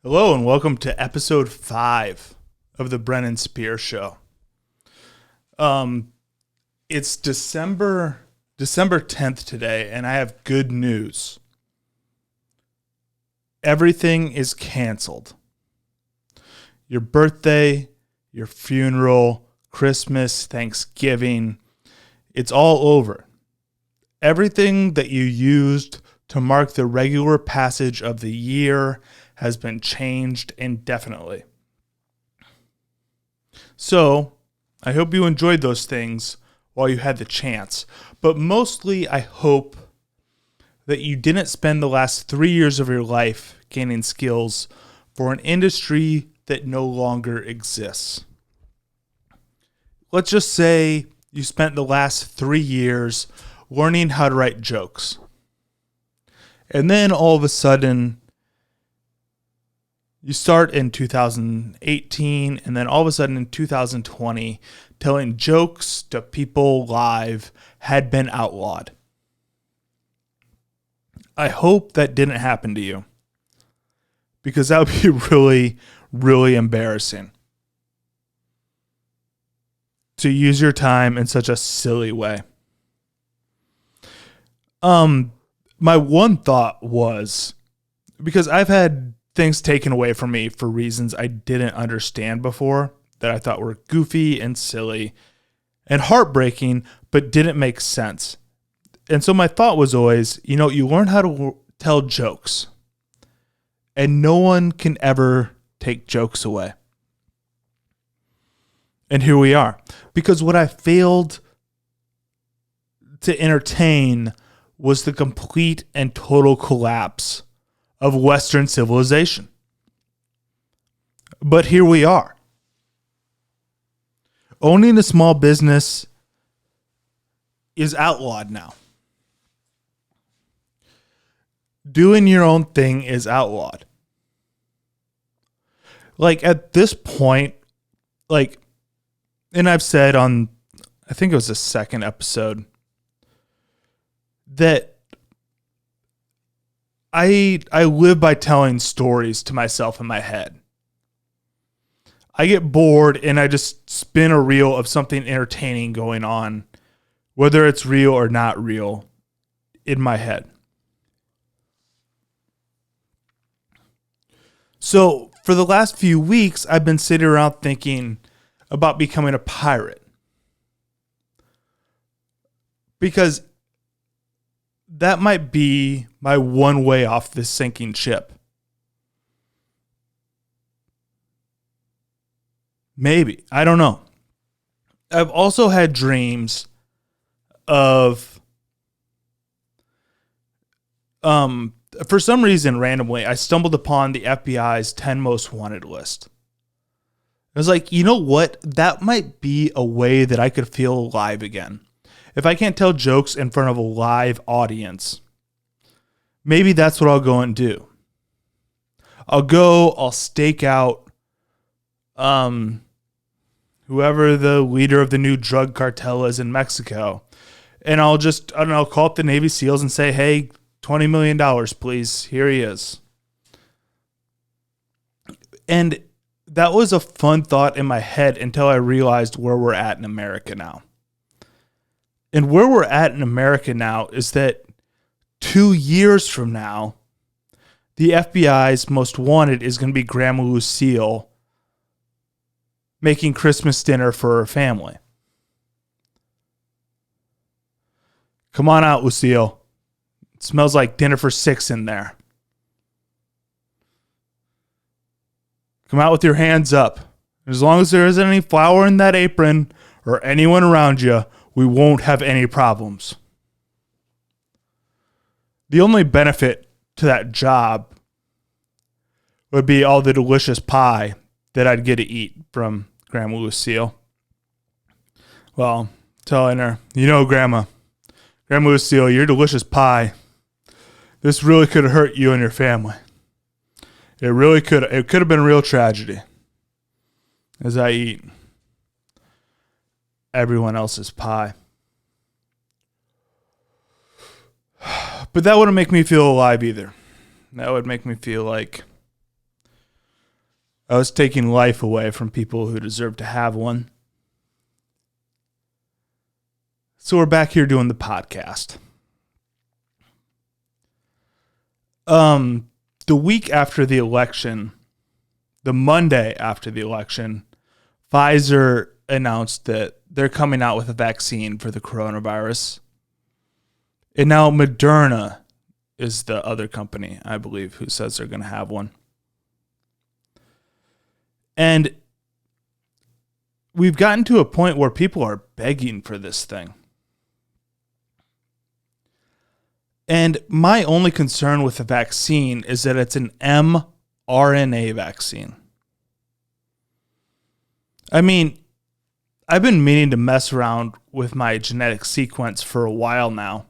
Hello and welcome to episode 5 of the Brennan Spear Show. It's December 10th today, and I have good news. Everything is canceled. Your birthday, your funeral, Christmas, Thanksgiving, it's all over. Everything that you used to mark the regular passage of the year has been changed indefinitely. So, I hope you enjoyed those things while you had the chance. But mostly, I hope that you didn't spend the last 3 years of your life gaining skills for an industry that no longer exists. Let's just say you spent the last 3 years learning how to write jokes. And then all of a sudden, you start in 2018, and then all of a sudden in 2020, telling jokes to people live had been outlawed. I hope that didn't happen to you, because that would be really, really embarrassing to use your time in such a silly way. My one thought was, because I've had things taken away from me for reasons I didn't understand before that I thought were goofy and silly and heartbreaking, but didn't make sense. And so my thought was always, you learn how to tell jokes, and no one can ever take jokes away. And here we are. Because what I failed to entertain was the complete and total collapse of Western civilization. But here we are. Owning a small business is outlawed now. Doing your own thing is outlawed. At this point, and I've said on, I think it was the second episode, that I live by telling stories to myself in my head. I get bored and I just spin a reel of something entertaining going on, whether it's real or not real, in my head. So for the last few weeks, I've been sitting around thinking about becoming a pirate. Because that might be my one way off this sinking ship. Maybe. I don't know. I've also had dreams of, for some reason, randomly, I stumbled upon the FBI's 10 most wanted list. I was like, you know what? That might be a way that I could feel alive again. If I can't tell jokes in front of a live audience, maybe that's what I'll go and do. I'll stake out whoever the leader of the new drug cartel is in Mexico. And I'll call up the Navy SEALs and say, hey, $20 million, please. Here he is. And that was a fun thought in my head until I realized where we're at in America now. And where we're at in America now is that 2 years from now, the FBI's most wanted is going to be Grandma Lucille making Christmas dinner for her family. Come on out, Lucille. It smells like dinner for 6 in there. Come out with your hands up. As long as there isn't any flour in that apron or anyone around you, we won't have any problems. The only benefit to that job would be all the delicious pie that I'd get to eat from Grandma Lucille. Well, telling her, Grandma Lucille, your delicious pie, this really could have hurt you and your family. It really could. It could have been a real tragedy as I eat everyone else's pie. But that wouldn't make me feel alive either. That would make me feel like I was taking life away from people who deserve to have one. So we're back here doing the podcast. The week after the election, the Monday after the election, Pfizer announced that they're coming out with a vaccine for the coronavirus. And now Moderna is the other company, I believe, who says they're going to have one. And we've gotten to a point where people are begging for this thing. And my only concern with the vaccine is that it's an mRNA vaccine. I mean, I've been meaning to mess around with my genetic sequence for a while now.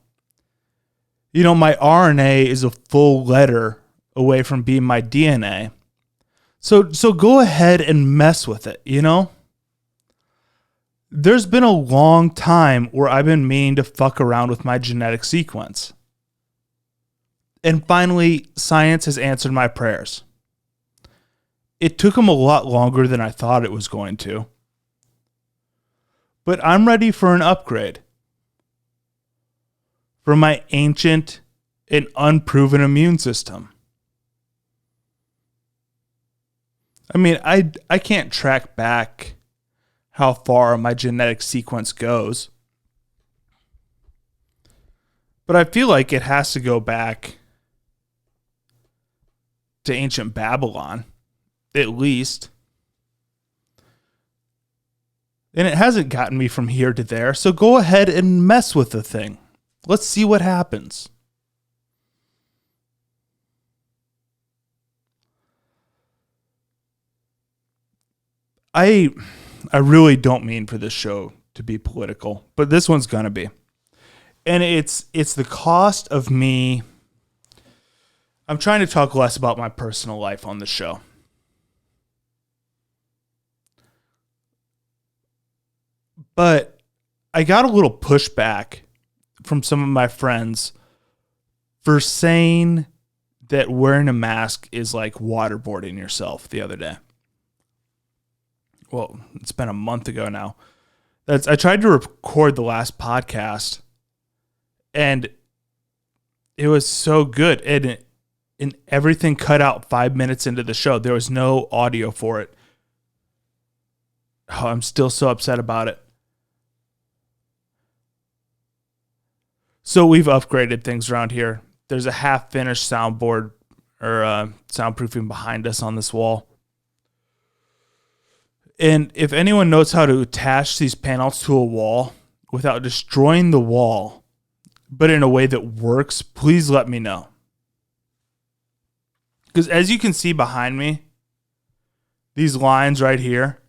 You know, my RNA is a full letter away from being my DNA. So go ahead and mess with it, you know? There's been a long time where I've been meaning to fuck around with my genetic sequence. And finally, science has answered my prayers. It took them a lot longer than I thought it was going to. But I'm ready for an upgrade for my ancient and unproven immune system. I mean, I can't track back how far my genetic sequence goes. But I feel like it has to go back to ancient Babylon, at least. And it hasn't gotten me from here to there, so go ahead and mess with the thing. Let's see what happens. I really don't mean for this show to be political, but this one's gonna be. And it's the cost of me. I'm trying to talk less about my personal life on the show. But I got a little pushback from some of my friends for saying that wearing a mask is like waterboarding yourself the other day. Well, it's been a month ago now. I tried to record the last podcast, and it was so good. And everything cut out 5 minutes into the show. There was no audio for it. Oh, I'm still so upset about it. So we've upgraded things around here. There's a half-finished soundboard or soundproofing behind us on this wall. And if anyone knows how to attach these panels to a wall without destroying the wall, but in a way that works, please let me know. Because as you can see behind me, these lines right here,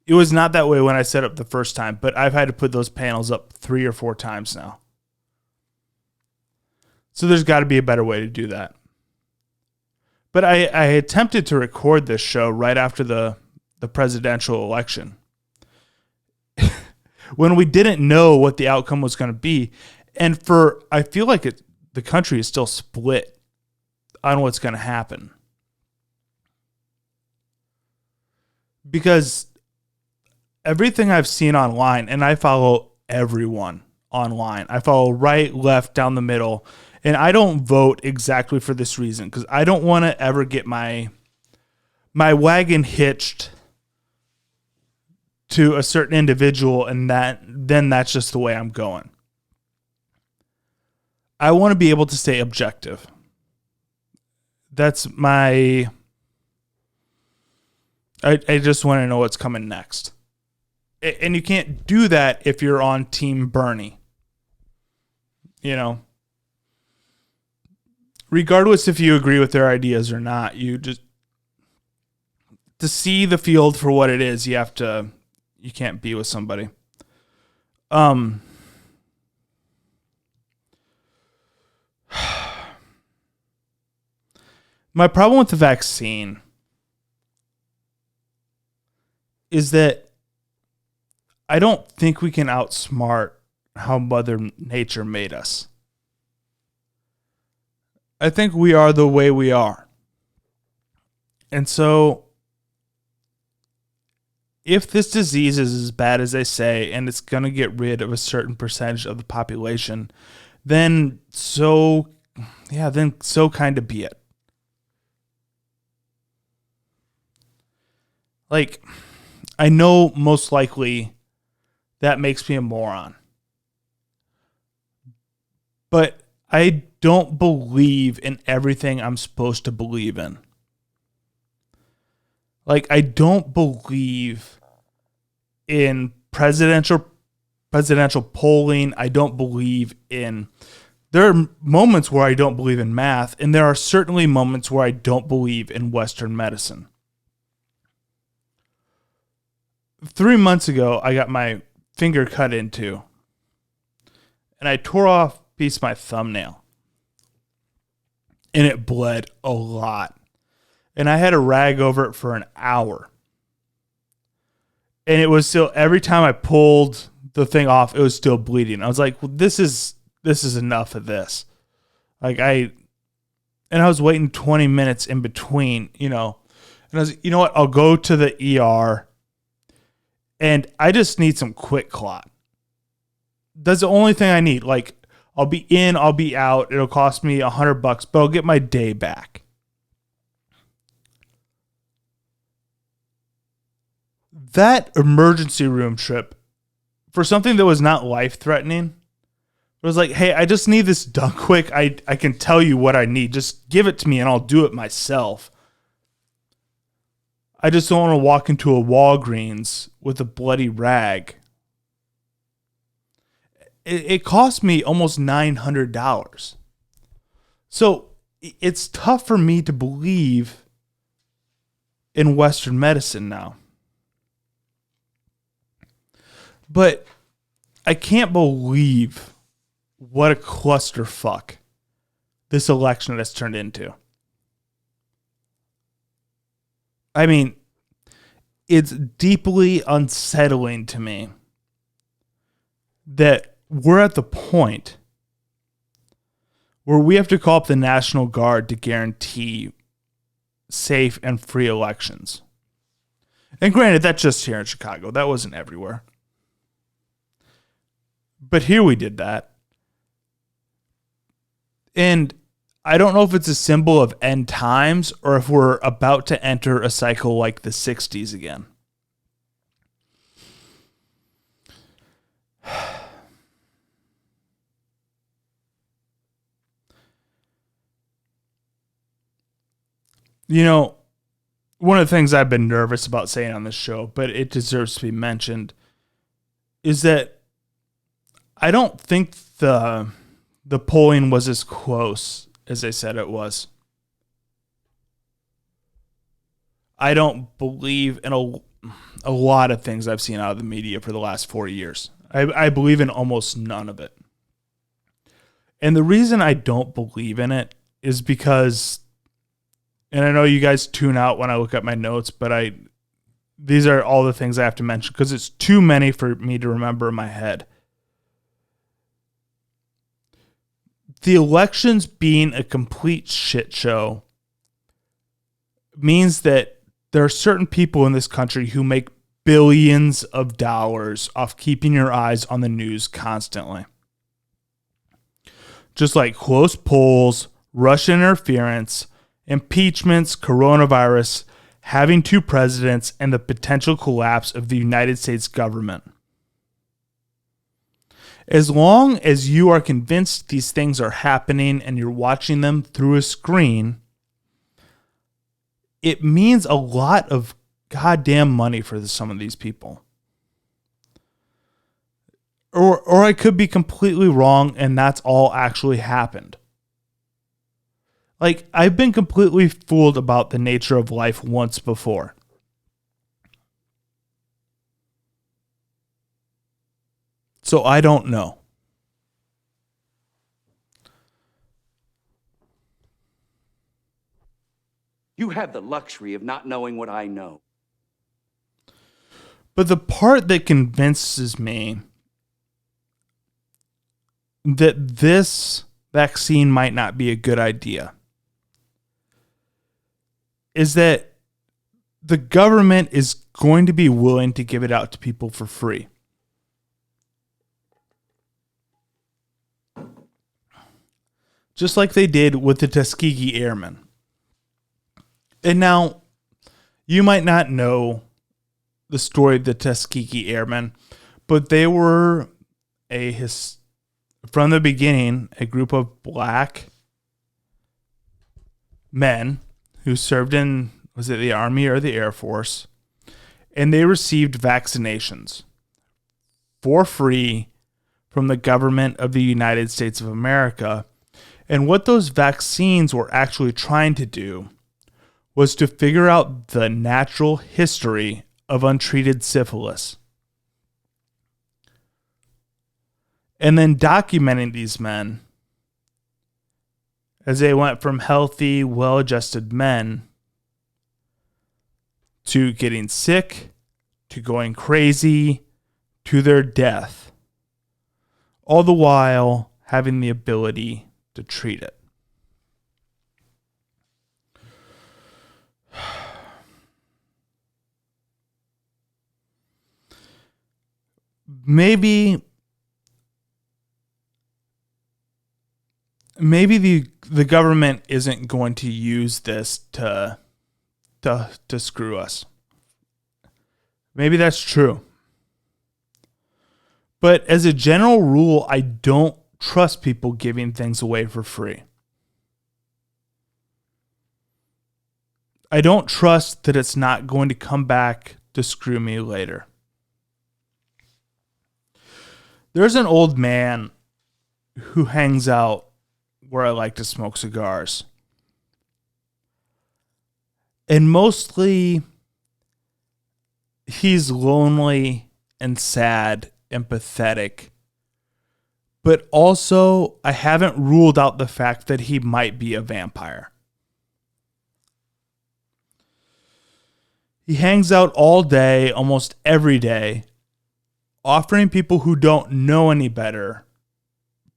it was not that way when I set up the first time, but I've had to put those panels up 3 or 4 times now. So there's got to be a better way to do that. But I attempted to record this show right after the presidential election when we didn't know what the outcome was going to be. And I feel like the country is still split on what's going to happen. Because everything I've seen online, and I follow everyone online. I follow right, left, down the middle. And I don't vote exactly for this reason, because I don't want to ever get my wagon hitched to a certain individual, and then that's just the way I'm going. I want to be able to stay objective. That's I just want to know what's coming next. And you can't do that if you're on Team Bernie. You know, regardless if you agree with their ideas or not, you just, to see the field for what it is, you can't be with somebody. My problem with the vaccine is that I don't think we can outsmart how Mother Nature made us. I think we are the way we are. And so if this disease is as bad as they say, and it's going to get rid of a certain percentage of the population, then so kind of be it. Like, I know most likely that makes me a moron. But I don't believe in everything I'm supposed to believe in. Like, I don't believe in presidential polling. I don't believe in... There are moments where I don't believe in math, and there are certainly moments where I don't believe in Western medicine. 3 months ago, I got my finger cut into, and I tore off a piece of my thumbnail, and it bled a lot. And I had a rag over it for an hour. And it was still, every time I pulled the thing off, it was still bleeding. I was like, well, this is enough of this. And I was waiting 20 minutes in between, And I was like, you know what? I'll go to the ER, and I just need some quick clot. That's the only thing I need. Like, I'll be in, I'll be out. It'll cost me $100, but I'll get my day back. That emergency room trip for something that was not life-threatening, it was like, hey, I just need this done quick. I can tell you what I need. Just give it to me and I'll do it myself. I just don't want to walk into a Walgreens with a bloody rag. It cost me almost $900. So it's tough for me to believe in Western medicine now. But I can't believe what a clusterfuck this election has turned into. I mean, it's deeply unsettling to me that we're at the point where we have to call up the National Guard to guarantee safe and free elections. And granted, that's just here in Chicago. That wasn't everywhere. But here we did that. And I don't know if it's a symbol of end times or if we're about to enter a cycle like the 60s again. One of the things I've been nervous about saying on this show, but it deserves to be mentioned, is that I don't think the polling was as close as they said it was. I don't believe in a lot of things I've seen out of the media for the last 4 years. I believe in almost none of it. And the reason I don't believe in it is because, and I know you guys tune out when I look at my notes, but these are all the things I have to mention because it's too many for me to remember in my head. The elections being a complete shit show means that there are certain people in this country who make billions of dollars off keeping your eyes on the news constantly. Just like close polls, Russian interference, impeachments, coronavirus, having two presidents, and the potential collapse of the United States government. As long as you are convinced these things are happening and you're watching them through a screen, it means a lot of goddamn money for some of these people. Or I could be completely wrong and that's all actually happened. Like, I've been completely fooled about the nature of life once before. So I don't know. You have the luxury of not knowing what I know. But the part that convinces me that this vaccine might not be a good idea is that the government is going to be willing to give it out to people for free. Just like they did with the Tuskegee Airmen. And now, you might not know the story of the Tuskegee Airmen, but they were from the beginning, a group of black men who served in, was it the Army or the Air Force? And they received vaccinations for free from the government of the United States of America. And what those vaccines were actually trying to do was to figure out the natural history of untreated syphilis. And then documenting these men as they went from healthy, well-adjusted men to getting sick, to going crazy, to their death, all the while having the ability to treat it. Maybe the government isn't going to use this to screw us. Maybe that's true. But as a general rule, I don't trust people giving things away for free. I don't trust that it's not going to come back to screw me later. There's an old man who hangs out where I like to smoke cigars. And mostly, he's lonely and sad and pathetic. But also, I haven't ruled out the fact that he might be a vampire. He hangs out all day, almost every day, offering people who don't know any better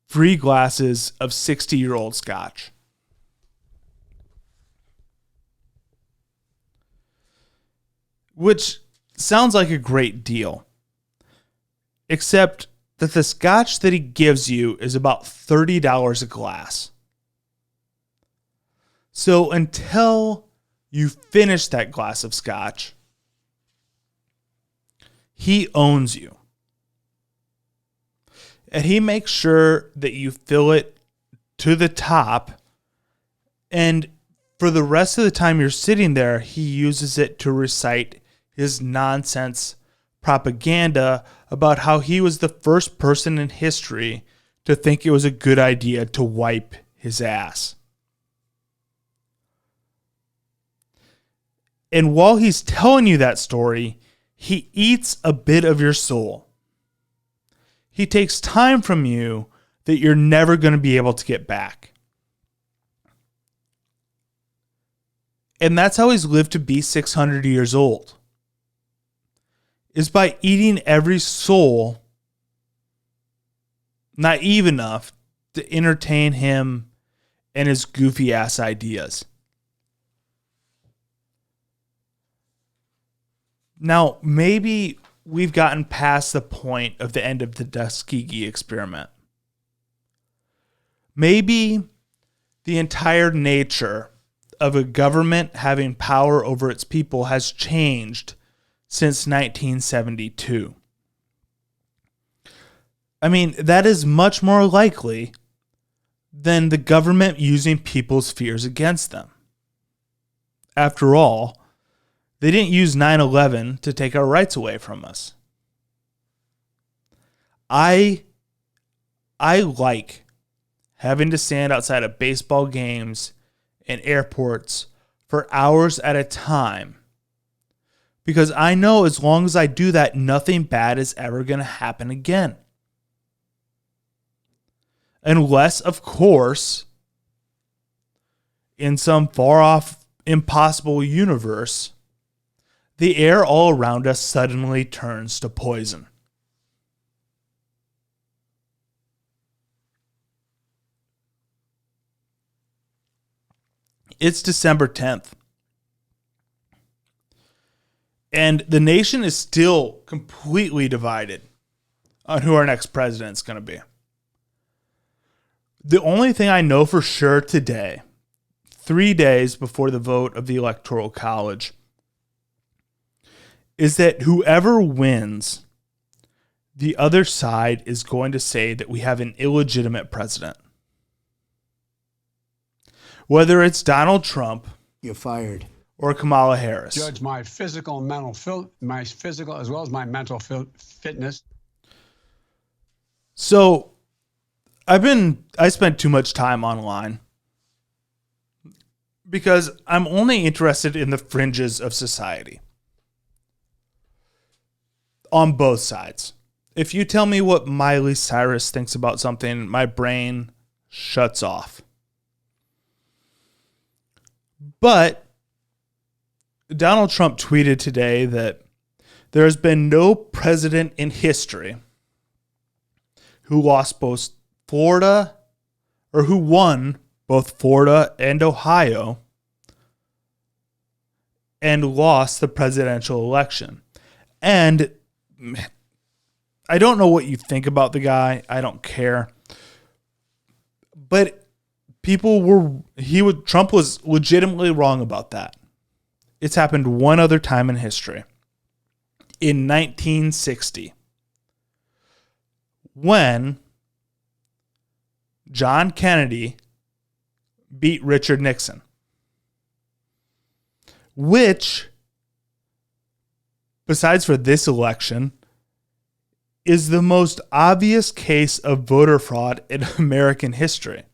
free glasses of 60-year-old scotch. Which sounds like a great deal. Except that the scotch that he gives you is about $30 a glass. So until you finish that glass of scotch, he owns you. And he makes sure that you fill it to the top. And for the rest of the time you're sitting there, he uses it to recite his nonsense propaganda about how he was the first person in history to think it was a good idea to wipe his ass. And while he's telling you that story, he eats a bit of your soul. He takes time from you that you're never going to be able to get back. And that's how he's lived to be 600 years old. Is by eating every soul naive enough to entertain him and his goofy ass ideas. Now, maybe we've gotten past the point of the end of the Tuskegee experiment. Maybe the entire nature of a government having power over its people has changed since 1972. I mean, that is much more likely than the government using people's fears against them. After all, they didn't use 9/11 to take our rights away from us. I like having to stand outside of baseball games and airports for hours at a time, because I know as long as I do that, nothing bad is ever going to happen again. Unless, of course, in some far-off, impossible universe, the air all around us suddenly turns to poison. It's December 10th. And the nation is still completely divided on who our next president is going to be. The only thing I know for sure today, 3 days before the vote of the Electoral College, is that whoever wins, the other side is going to say that we have an illegitimate president. Whether it's Donald Trump, you're fired, or Kamala Harris. Judge my physical and mental, my physical as well as my mental fitness. So I spent too much time online because I'm only interested in the fringes of society. On both sides. If you tell me what Miley Cyrus thinks about something, my brain shuts off. But Donald Trump tweeted today that there has been no president in history who lost both Florida, or who won both Florida and Ohio and lost the presidential election. And I don't know what you think about the guy. I don't care. But Trump was legitimately wrong about that. It's happened one other time in history. In 1960, when John Kennedy beat Richard Nixon, which, besides for this election, is the most obvious case of voter fraud in American history.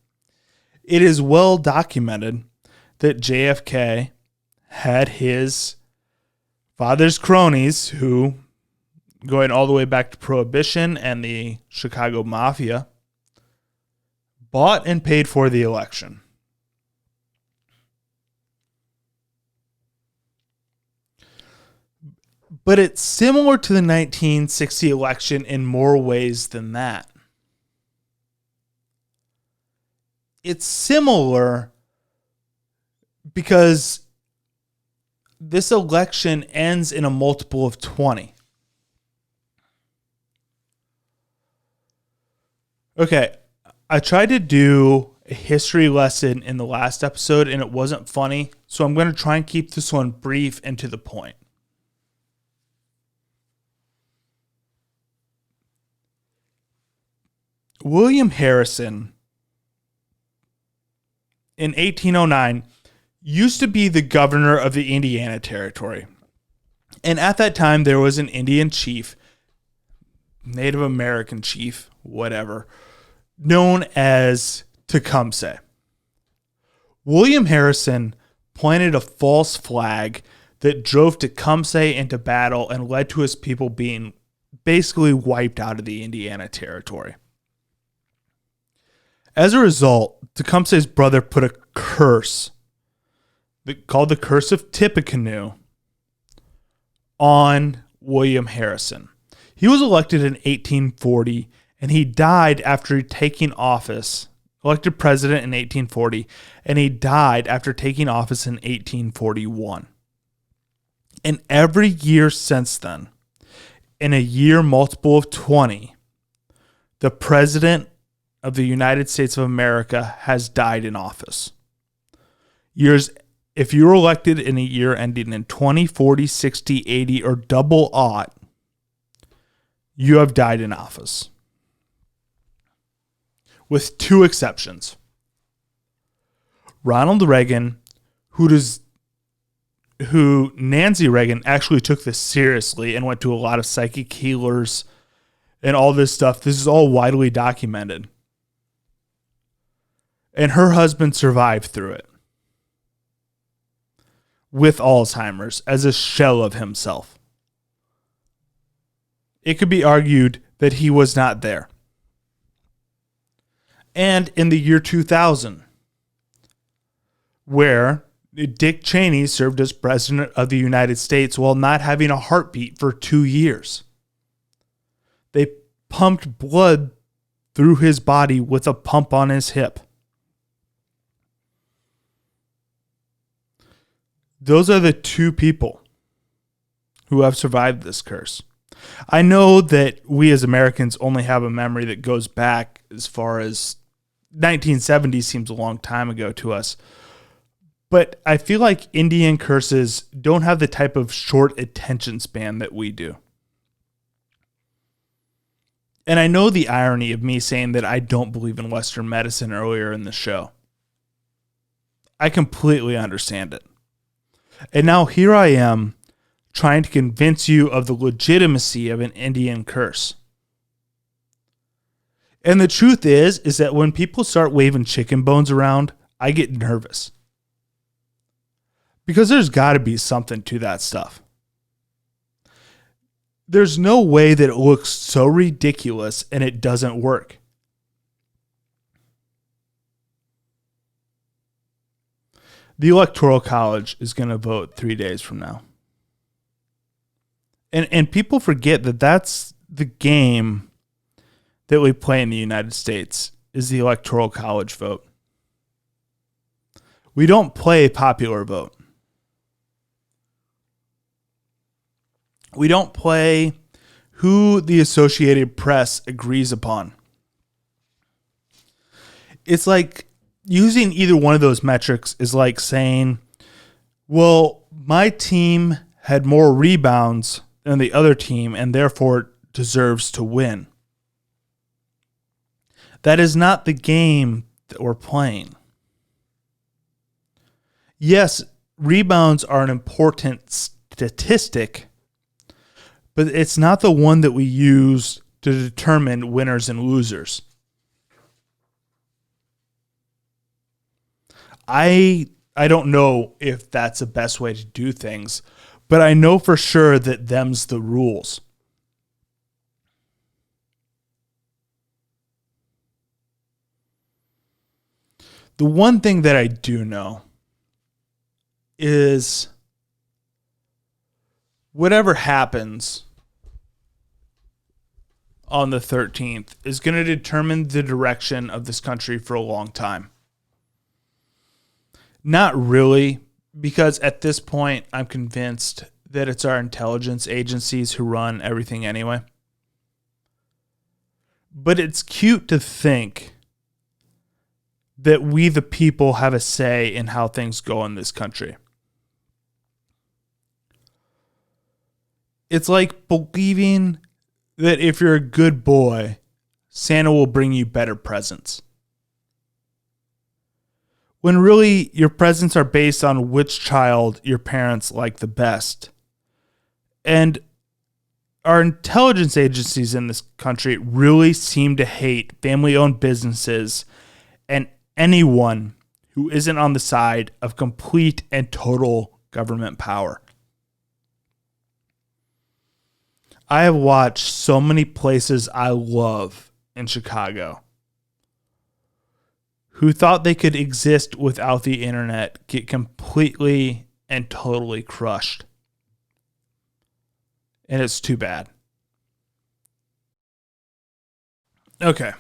It is well documented that JFK had his father's cronies, who, going all the way back to Prohibition and the Chicago Mafia, bought and paid for the election. But it's similar to the 1960 election in more ways than that. It's similar because this election ends in a multiple of 20. Okay, I tried to do a history lesson in the last episode and it wasn't funny, so I'm going to try and keep this one brief and to the point. William Harrison in 1809 used to be the governor of the Indiana Territory. And at that time, there was an Indian chief, Native American chief, whatever, known as Tecumseh. William Harrison planted a false flag that drove Tecumseh into battle and led to his people being basically wiped out of the Indiana Territory. As a result, Tecumseh's brother put a curse called the Curse of Tippecanoe on William Harrison. He was elected in 1840 and he died after taking office, elected president in 1840, and he died after taking office in 1841. And every year since then, in a year multiple of 20, the president of the United States of America has died in office. If you were elected in a year ending in 20, 40, 60, 80, or double aught, you have died in office. With two exceptions. Ronald Reagan, who Nancy Reagan actually took this seriously and went to a lot of psychic healers and all this stuff. This is all widely documented. And her husband survived through it with Alzheimer's as a shell of himself. It could be argued that he was not there. And in the year 2000, where Dick Cheney served as president of the United States while not having a heartbeat for 2 years. They pumped blood through his body with a pump on his hip. Those are the two people who have survived this curse. I know that we as Americans only have a memory that goes back as far as 1970 seems a long time ago to us. But I feel like Indian curses don't have the type of short attention span that we do. And I know the irony of me saying that I don't believe in Western medicine earlier in the show. I completely understand it. And now here I am trying to convince you of the legitimacy of an Indian curse. And the truth is that when people start waving chicken bones around, I get nervous. Because there's got to be something to that stuff. There's no way that it looks so ridiculous and it doesn't work. The Electoral College is going to vote 3 days from now. And people forget that that's the game that we play in the United States, is the Electoral College vote. We don't play popular vote. We don't play who the Associated Press agrees upon. It's like using either one of those metrics is like saying, well, my team had more rebounds than the other team and therefore deserves to win. That is not the game that we're playing. Yes, rebounds are an important statistic, but it's not the one that we use to determine winners and losers. I don't know if that's the best way to do things, but I know for sure that them's the rules. The one thing that I do know is whatever happens on the 13th is going to determine the direction of this country for a long time. Not really, because at this point, I'm convinced that it's our intelligence agencies who run everything anyway. But it's cute to think that we, the people, have a say in how things go in this country. It's like believing that if you're a good boy, Santa will bring you better presents. When really your presents are based on which child your parents like the best. And our intelligence agencies in this country really seem to hate family-owned businesses and anyone who isn't on the side of complete and total government power. I have watched so many places I love in Chicago who thought they could exist without the internet get completely and totally crushed. And it's too bad. Okay.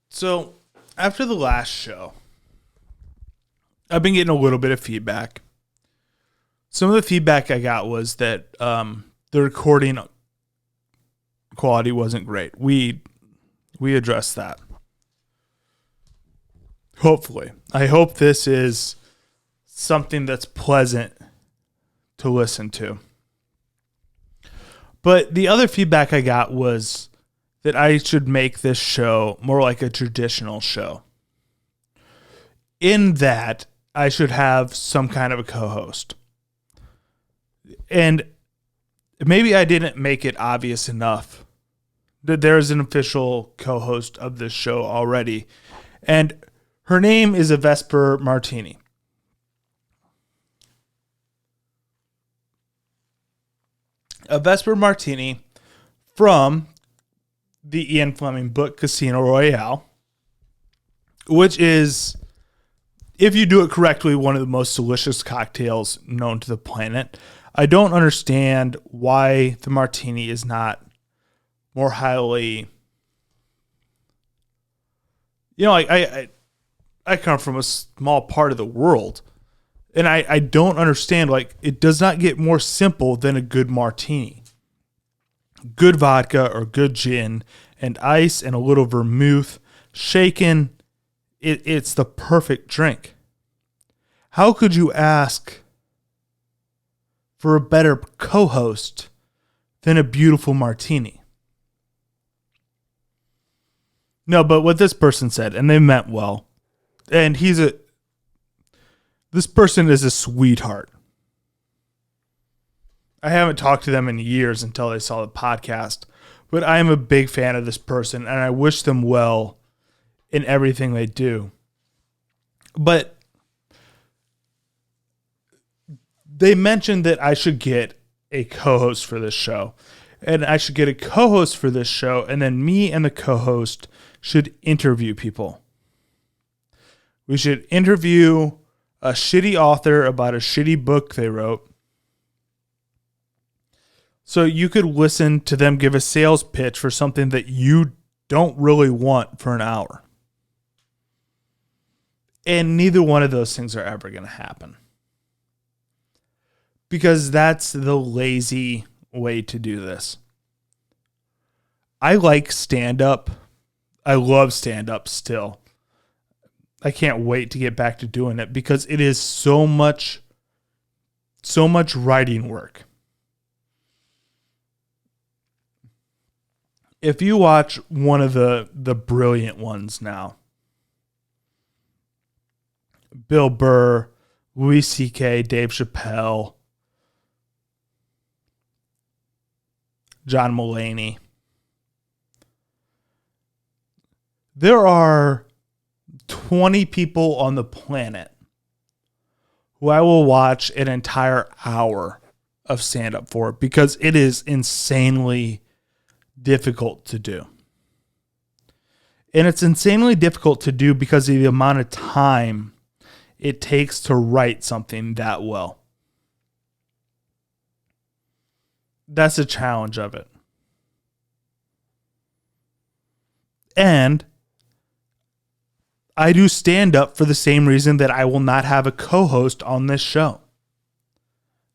So, after the last show, I've been getting a little bit of feedback. Some of the feedback I got was that the recording quality wasn't great. We addressed that. Hopefully. I hope this is something that's pleasant to listen to. But the other feedback I got was that I should make this show more like a traditional show. In that, I should have some kind of a co-host. And maybe I didn't make it obvious enough that there's an official co-host of this show already. And her name is a Vesper Martini. A Vesper Martini from the Ian Fleming book Casino Royale, which is, if you do it correctly, one of the most delicious cocktails known to the planet. I don't understand why the martini is not more highly... You know, I come from a small part of the world, And I don't understand, like, it does not get more simple than a good martini. Good vodka or good gin and ice and a little vermouth, shaken, it's the perfect drink. How could you ask for a better co-host than a beautiful martini? No, but what this person said, and they meant well, and this person is a sweetheart. I haven't talked to them in years until I saw the podcast, but I am a big fan of this person, and I wish them well in everything they do. But they mentioned that I should get a co-host for this show, and I should get a co-host for this show, and then me and the co-host should interview people. We should interview a shitty author about a shitty book they wrote. So you could listen to them give a sales pitch for something that you don't really want for an hour. And neither one of those things are ever going to happen. Because that's the lazy way to do this. I like stand-up. I love stand-up still. I can't wait to get back to doing it because it is so much writing work. If you watch one of the brilliant ones now, Bill Burr, Louis C.K., Dave Chappelle, John Mulaney, there are 20 people on the planet who I will watch an entire hour of stand-up for because it is insanely difficult to do. And it's insanely difficult to do because of the amount of time it takes to write something that well. That's the challenge of it. And I do stand up for the same reason that I will not have a co-host on this show.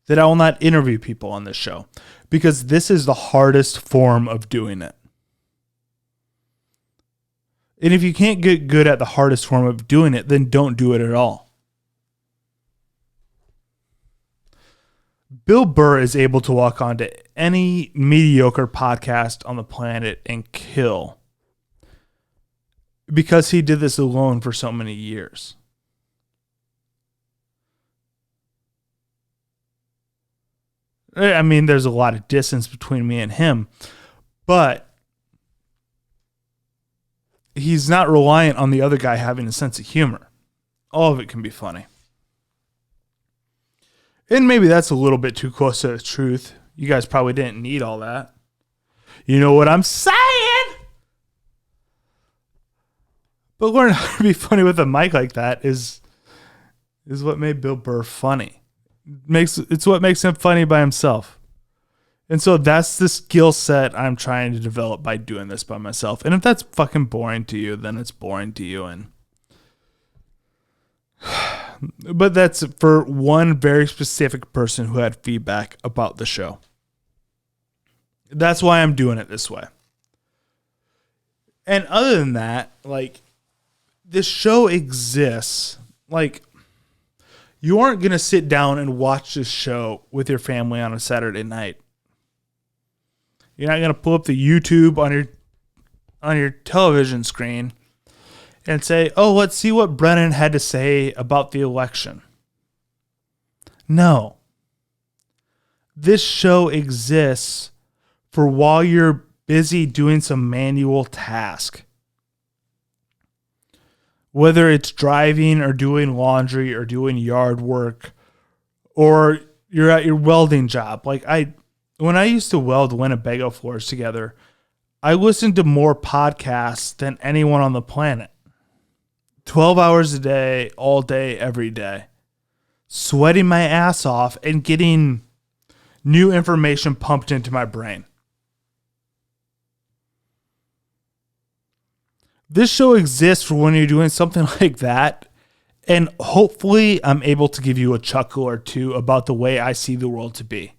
That I will not interview people on this show. Because this is the hardest form of doing it. And if you can't get good at the hardest form of doing it, then don't do it at all. Bill Burr is able to walk onto any mediocre podcast on the planet and kill. Because he did this alone for so many years. I mean, there's a lot of distance between me and him, but he's not reliant on the other guy having a sense of humor. All of it can be funny. And maybe that's a little bit too close to the truth. You guys probably didn't need all that. You know what I'm saying? But learning how to be funny with a mic like that is what made Bill Burr funny. It's what makes him funny by himself. And so that's the skill set I'm trying to develop by doing this by myself. And if that's fucking boring to you, then it's boring to you. But that's for one very specific person who had feedback about the show. That's why I'm doing it this way. And other than that, like, this show exists. Like, you aren't going to sit down and watch this show with your family on a Saturday night. You're not going to pull up the YouTube on your television screen and say, oh, let's see what Brennan had to say about the election. No. This show exists for while you're busy doing some manual task. Whether it's driving or doing laundry or doing yard work, or you're at your welding job. Like when I used to weld Winnebago floors together, I listened to more podcasts than anyone on the planet. 12 hours a day, all day, every day. Sweating my ass off and getting new information pumped into my brain. This show exists for when you're doing something like that And hopefully I'm able to give you a chuckle or two about the way I see the world to be.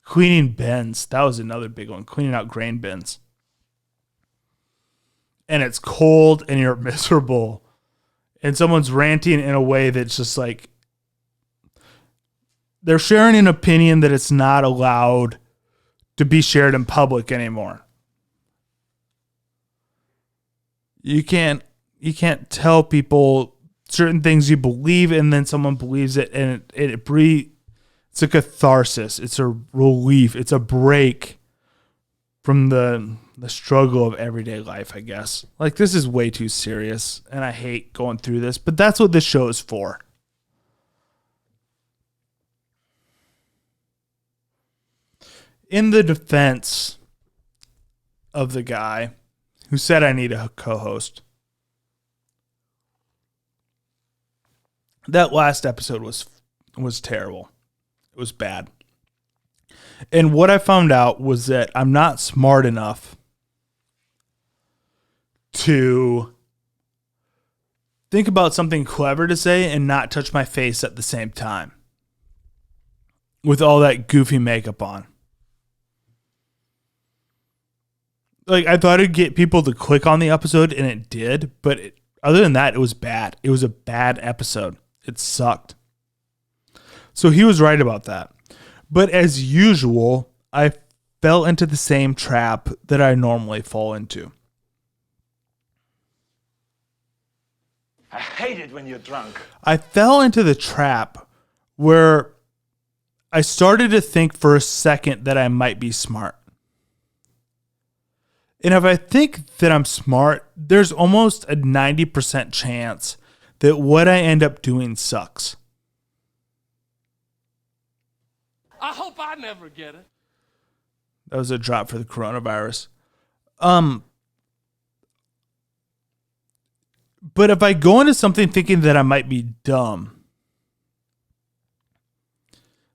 Cleaning bins. That was another big one. Cleaning out grain bins. And it's cold and you're miserable. And someone's ranting in a way that's just like, they're sharing an opinion that it's not allowed to be shared in public anymore. You can't tell people certain things you believe and then someone believes it, and it's a catharsis. It's a relief. It's a break from the struggle of everyday life, I guess. Like, this is way too serious, and I hate going through this, but that's what this show is for. In the defense of the guy who said I need a co-host, that last episode was terrible. It was bad. And what I found out was that I'm not smart enough to think about something clever to say and not touch my face at the same time with all that goofy makeup on. Like, I thought it'd get people to click on the episode, and it did. But other than that, it was bad. It was a bad episode. It sucked. So he was right about that. But as usual, I fell into the same trap that I normally fall into. I hate it when you're drunk. I fell into the trap where I started to think for a second that I might be smart. And if I think that I'm smart, there's almost a 90% chance that what I end up doing sucks. I hope I never get it. That was a drop for the coronavirus. But if I go into something thinking that I might be dumb,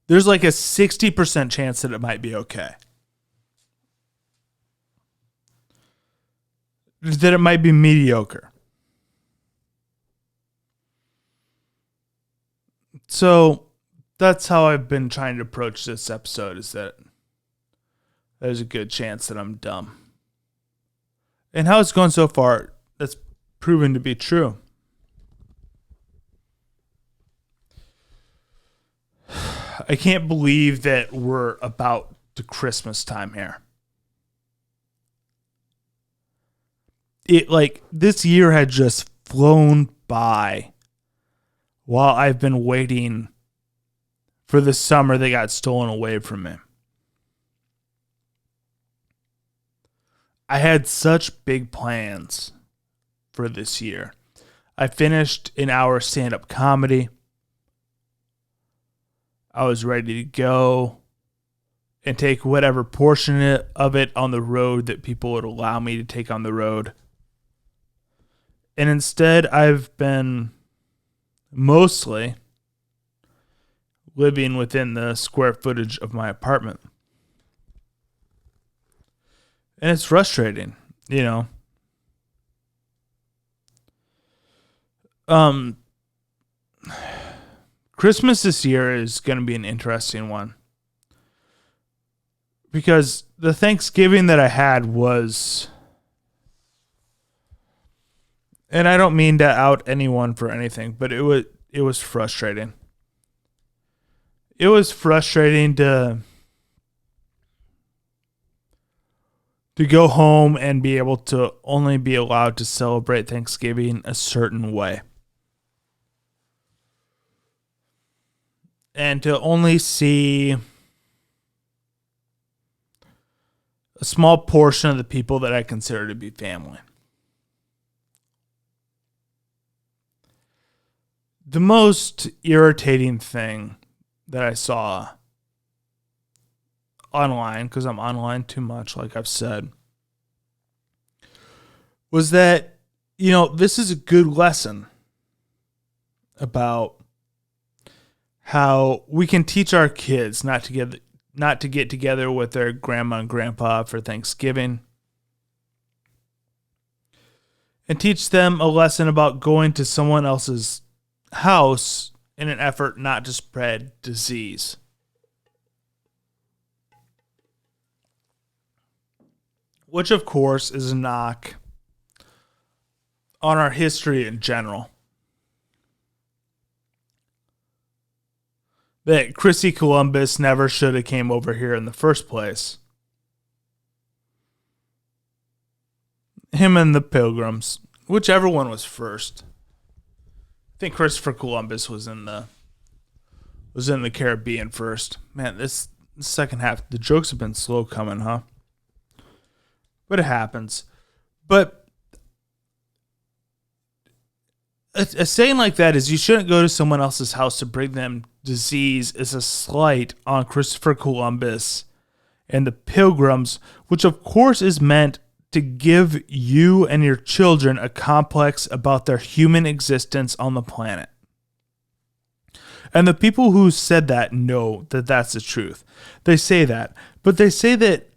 there's like a 60% chance that it might be okay. That it might be mediocre. So that's how I've been trying to approach this episode, is that there's a good chance that I'm dumb. And how it's going so far, that's proven to be true. I can't believe that we're about to Christmas time here. This year had just flown by while I've been waiting for the summer that got stolen away from me. I had such big plans for this year. I finished an hour stand-up comedy. I was ready to go and take whatever portion of it on the road that people would allow me to take on the road. And instead, I've been mostly living within the square footage of my apartment. And it's frustrating, you know. Christmas this year is going to be an interesting one. Because the Thanksgiving that I had was... And I don't mean to out anyone for anything, but it was frustrating. It was frustrating to go home and be able to only be allowed to celebrate Thanksgiving a certain way. And to only see a small portion of the people that I consider to be family. The most irritating thing that I saw online, because I'm online too much, like I've said, was that, you know, this is a good lesson about how we can teach our kids not to get together with their grandma and grandpa for Thanksgiving. and teach them a lesson about going to someone else's house in an effort not to spread disease. Which, of course, is a knock on our history in general. That Chrissy Columbus never should have came over here in the first place. Him and the Pilgrims, whichever one was first. I think Christopher Columbus was in the Caribbean first. Man, this second half, the jokes have been slow coming, huh? But it happens. But a saying like that is you shouldn't go to someone else's house to bring them disease is a slight on Christopher Columbus and the Pilgrims, which of course is meant to give you and your children a complex about their human existence on the planet. And the people who said that know that that's the truth. They say that. But they say that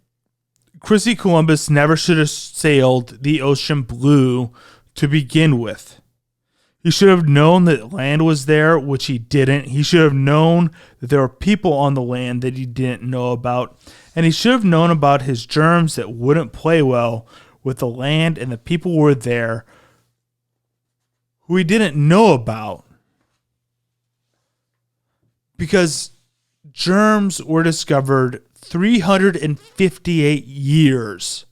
Chrissy Columbus never should have sailed the ocean blue to begin with. He should have known that land was there, which he didn't. He should have known that there were people on the land that he didn't know about. And he should have known about his germs that wouldn't play well with the land and the people who were there who he didn't know about. Because germs were discovered 358 years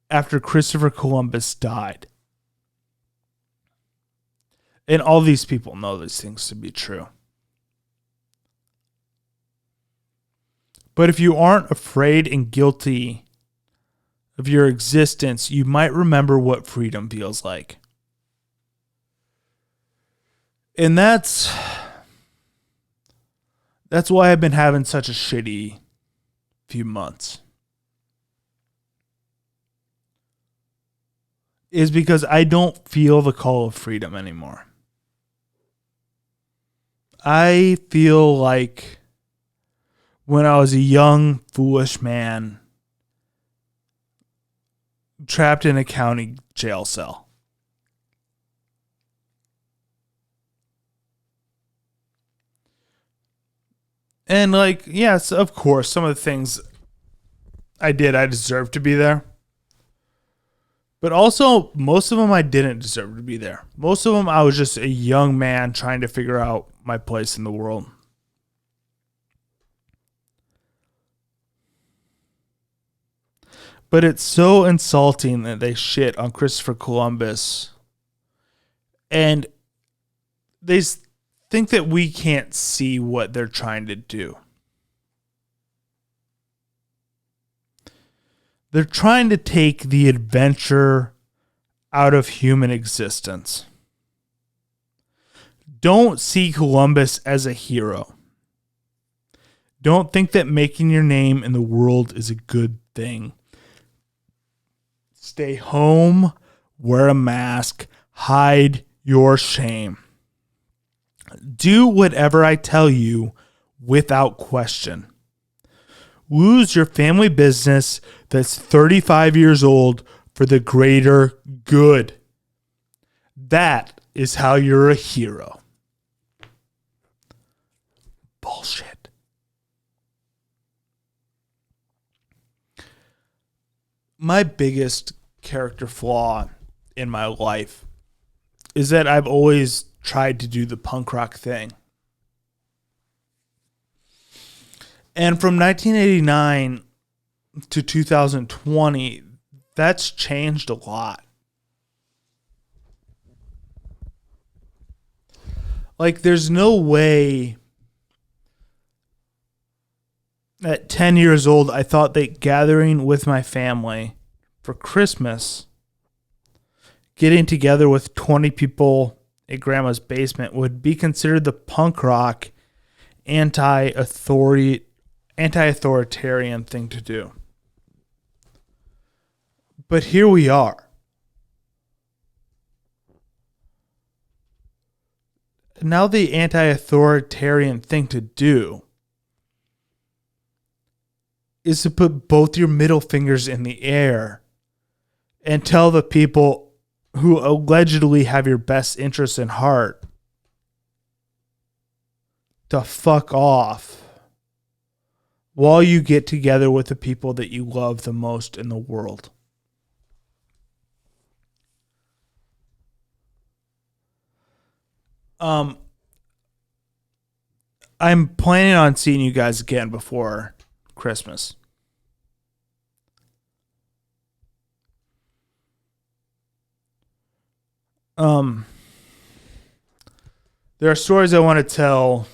after Christopher Columbus died. And all these people know these things to be true. But if you aren't afraid and guilty of your existence, you might remember what freedom feels like. And that's why I've been having such a shitty few months. Is because I don't feel the call of freedom anymore. I feel like when I was a young, foolish man trapped in a county jail cell. And like, yes, of course, some of the things I did, I deserved to be there. But also, most of them I didn't deserve to be there. Most of them I was just a young man trying to figure out my place in the world. But it's so insulting that they shit on Christopher Columbus. And they think that we can't see what they're trying to do. They're trying to take the adventure out of human existence. Don't see Columbus as a hero. Don't think that making your name in the world is a good thing. Stay home, wear a mask, hide your shame. Do whatever I tell you without question. Lose your family business that's 35 years old for the greater good. That is how you're a hero. Bullshit. My biggest character flaw in my life is that I've always tried to do the punk rock thing. And from 1989 to 2020, that's changed a lot. Like, there's no way at 10 years old, I thought that gathering with my family for Christmas, getting together with 20 people at grandma's basement would be considered the punk rock anti-authoritarian thing to do. But here we are. Now the anti-authoritarian thing to do is to put both your middle fingers in the air and tell the people, who allegedly have your best interests in heart to fuck off while you get together with the people that you love the most in the world. I'm planning on seeing you guys again before Christmas. There are stories I want to tell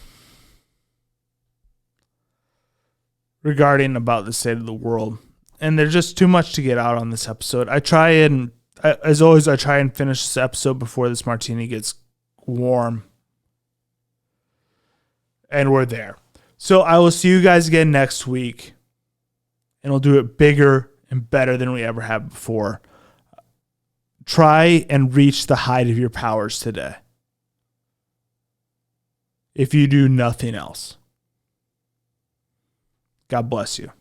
regarding about the state of the world, and there's just too much to get out on this episode. As always, I try and finish this episode before this martini gets warm, and we're there. So I will see you guys again next week, and we'll do it bigger and better than we ever have before. Try and reach the height of your powers today, if you do nothing else. God bless you.